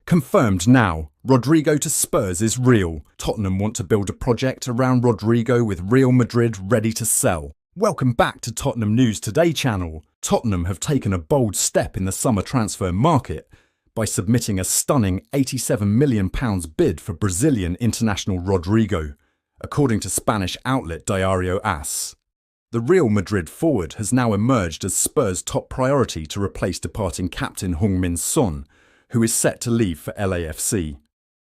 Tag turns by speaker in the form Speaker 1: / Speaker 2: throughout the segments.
Speaker 1: Confirmed now, Rodrigo to Spurs is real. Tottenham want to build a project around Rodrigo with Real Madrid ready to sell. Welcome back to Tottenham News Today channel. Tottenham have taken a bold step in the summer transfer market by submitting a stunning £87 million bid for Brazilian international Rodrigo, according to Spanish outlet Diario As. The Real Madrid forward has now emerged as Spurs' top priority to replace departing captain Heung-min Son, who is set to leave for LAFC.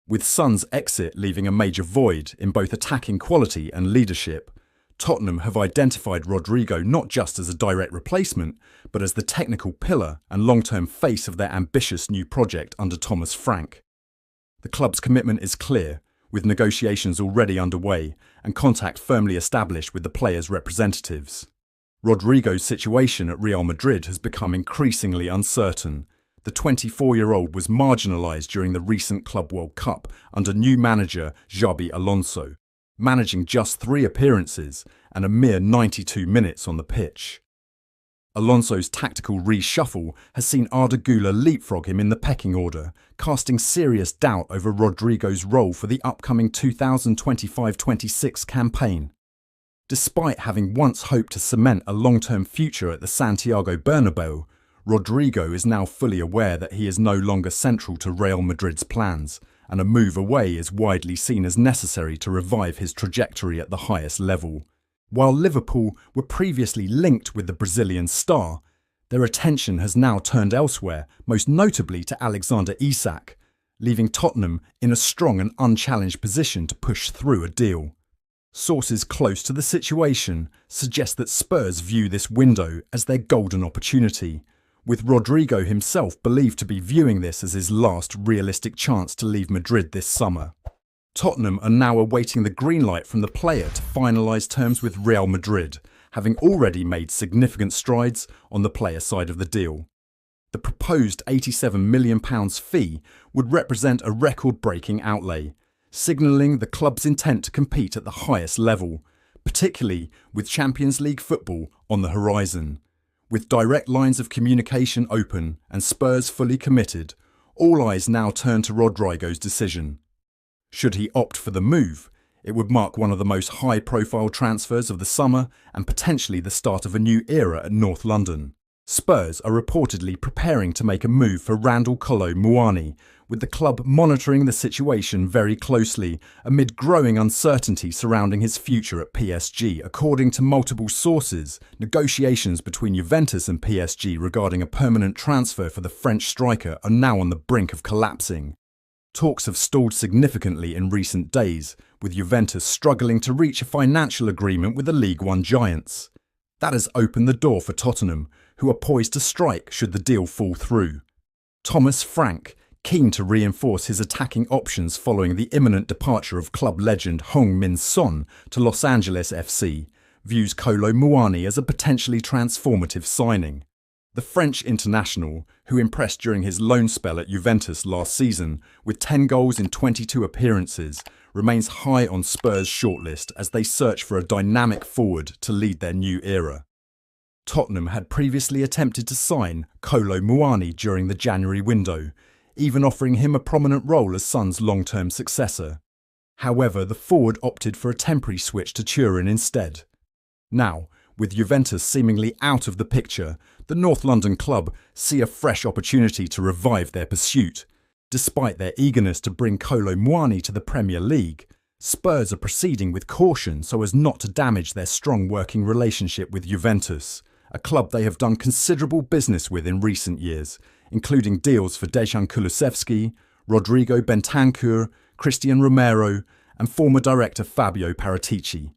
Speaker 1: With Son's exit leaving a major void in both attacking quality and leadership, Tottenham have identified Rodrigo not just as a direct replacement, but as the technical pillar and long-term face of their ambitious new project under Thomas Frank. The club's commitment is clear, with negotiations already underway and contact firmly established with the players' representatives. Rodrigo's situation at Real Madrid has become increasingly uncertain. The 24-year-old was marginalised during the recent Club World Cup under new manager Xabi Alonso, managing just 3 appearances and a mere 92 minutes on the pitch. Alonso's tactical reshuffle has seen Arda Güler leapfrog him in the pecking order, casting serious doubt over Rodrigo's role for the upcoming 2025-26 campaign. Despite having once hoped to cement a long-term future at the Santiago Bernabeu, Rodrigo is now fully aware that he is no longer central to Real Madrid's plans, and a move away is widely seen as necessary to revive his trajectory at the highest level. While Liverpool were previously linked with the Brazilian star, their attention has now turned elsewhere, most notably to Alexander Isak, leaving Tottenham in a strong and unchallenged position to push through a deal. Sources close to the situation suggest that Spurs view this window as their golden opportunity, with Rodrigo himself believed to be viewing this as his last realistic chance to leave Madrid this summer. Tottenham are now awaiting the green light from the player to finalise terms with Real Madrid, having already made significant strides on the player side of the deal. The proposed £87 million fee would represent a record-breaking outlay, signalling the club's intent to compete at the highest level, particularly with Champions League football on the horizon. With direct lines of communication open and Spurs fully committed, all eyes now turn to Rodrigo's decision. Should he opt for the move, it would mark one of the most high-profile transfers of the summer and potentially the start of a new era at North London. Spurs are reportedly preparing to make a move for Kolo Muani, with the club monitoring the situation very closely amid growing uncertainty surrounding his future at PSG. According to multiple sources, negotiations between Juventus and PSG regarding a permanent transfer for the French striker are now on the brink of collapsing. Talks have stalled significantly in recent days, with Juventus struggling to reach a financial agreement with the League One giants. That has opened the door for Tottenham, who are poised to strike should the deal fall through. Thomas Frank, keen to reinforce his attacking options following the imminent departure of club legend Heung-min Son to Los Angeles FC, views Kolo Muani as a potentially transformative signing. The French international, who impressed during his loan spell at Juventus last season with 10 goals in 22 appearances, remains high on Spurs' shortlist as they search for a dynamic forward to lead their new era. Tottenham had previously attempted to sign Kolo Muani during the January window, even offering him a prominent role as Son's long-term successor. However, the forward opted for a temporary switch to Turin instead. Now, with Juventus seemingly out of the picture, the North London club see a fresh opportunity to revive their pursuit. Despite their eagerness to bring Kolo Muani to the Premier League, Spurs are proceeding with caution so as not to damage their strong working relationship with Juventus, a club they have done considerable business with in recent years, including deals for Dejan Kulusevski, Rodrigo Bentancur, Christian Romero, and former director Fabio Paratici.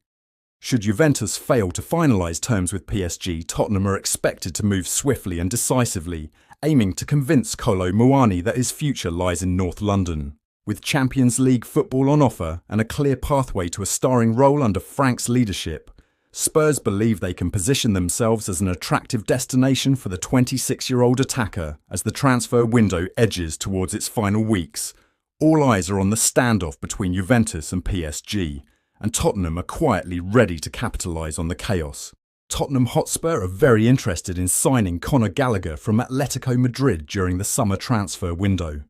Speaker 1: Should Juventus fail to finalise terms with PSG, Tottenham are expected to move swiftly and decisively, aiming to convince Kolo Muani that his future lies in North London. With Champions League football on offer and a clear pathway to a starring role under Frank's leadership, Spurs believe they can position themselves as an attractive destination for the 26-year-old attacker as the transfer window edges towards its final weeks. All eyes are on the standoff between Juventus and PSG, and Tottenham are quietly ready to capitalise on the chaos. Tottenham Hotspur are very interested in signing Gallagher from Atletico Madrid during the summer transfer window.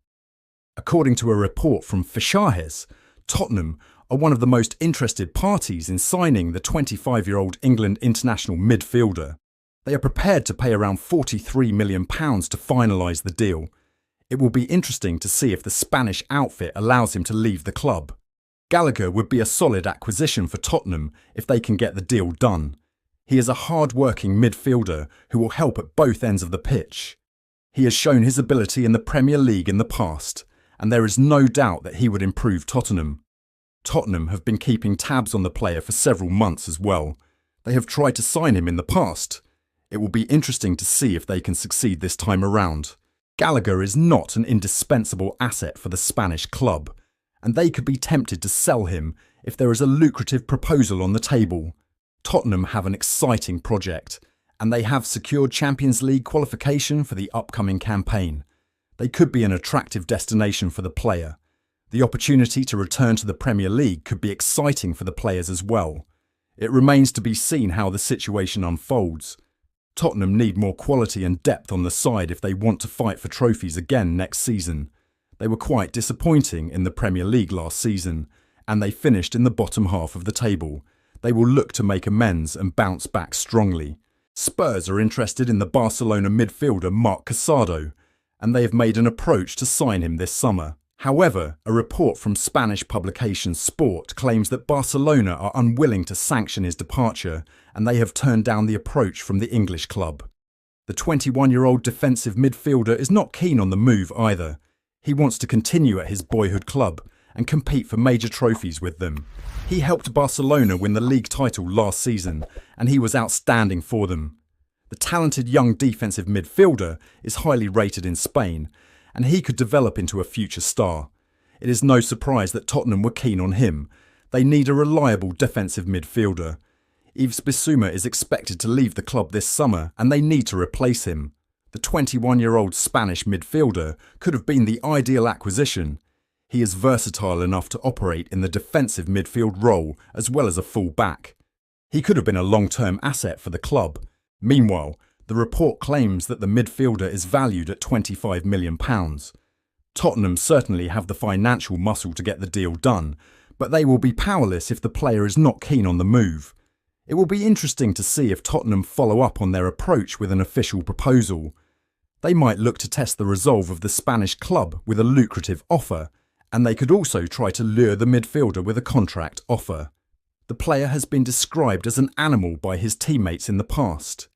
Speaker 1: According to a report from Sonny'S, Tottenham are one of the most interested parties in signing the 25-year-old England international midfielder. They are prepared to pay around £43 million to finalise the deal. It will be interesting to see if the Spanish outfit allows him to leave the club. Gallagher would be a solid acquisition for Tottenham if they can get the deal done. He is a hard-working midfielder who will help at both ends of the pitch. He has shown his ability in the Premier League in the past, and there is no doubt that he would improve Tottenham. Tottenham have been keeping tabs on the player for several months as well. They have tried to sign him in the past. It will be interesting to see if they can succeed this time around. Gallagher is not an indispensable asset for the Spanish club, and they could be tempted to sell him if there is a lucrative proposal on the table. Tottenham have an exciting project, and they have secured Champions League qualification for the upcoming campaign. They could be an attractive destination for the player. The opportunity to return to the Premier League could be exciting for the players as well. It remains to be seen how the situation unfolds. Tottenham need more quality and depth on the side if they want to fight for trophies again next season. They were quite disappointing in the Premier League last season, and they finished in the bottom half of the table. They will look to make amends and bounce back strongly. Spurs are interested in the Barcelona midfielder Marc Casado, and they have made an approach to sign him this summer. However, a report from Spanish publication Sport claims that Barcelona are unwilling to sanction his departure, and they have turned down the approach from the English club. The 21-year-old defensive midfielder is not keen on the move either. He wants to continue at his boyhood club and compete for major trophies with them. He helped Barcelona win the league title last season, and he was outstanding for them. The talented young defensive midfielder is highly rated in Spain, and he could develop into a future star. It is no surprise that Tottenham were keen on him. They need a reliable defensive midfielder. Yves Bissouma is expected to leave the club this summer, and they need to replace him. The 21-year-old Spanish midfielder could have been the ideal acquisition. He is versatile enough to operate in the defensive midfield role as well as a full-back. He could have been a long-term asset for the club. Meanwhile, the report claims that the midfielder is valued at £25 million. Tottenham certainly have the financial muscle to get the deal done, but they will be powerless if the player is not keen on the move. It will be interesting to see if Tottenham follow up on their approach with an official proposal. They might look to test the resolve of the Spanish club with a lucrative offer, and they could also try to lure the midfielder with a contract offer. The player has been described as an animal by his teammates in the past.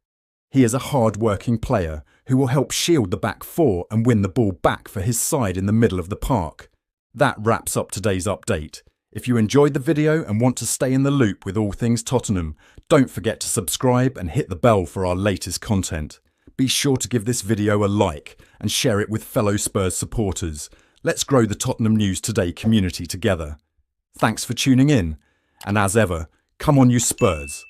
Speaker 1: He is a hard-working player who will help shield the back four and win the ball back for his side in the middle of the park. That wraps up today's update. If you enjoyed the video and want to stay in the loop with all things Tottenham, don't forget to subscribe and hit the bell for our latest content. Be sure to give this video a like and share it with fellow Spurs supporters. Let's grow the Tottenham News Today community together. Thanks for tuning in, and as ever, come on you Spurs!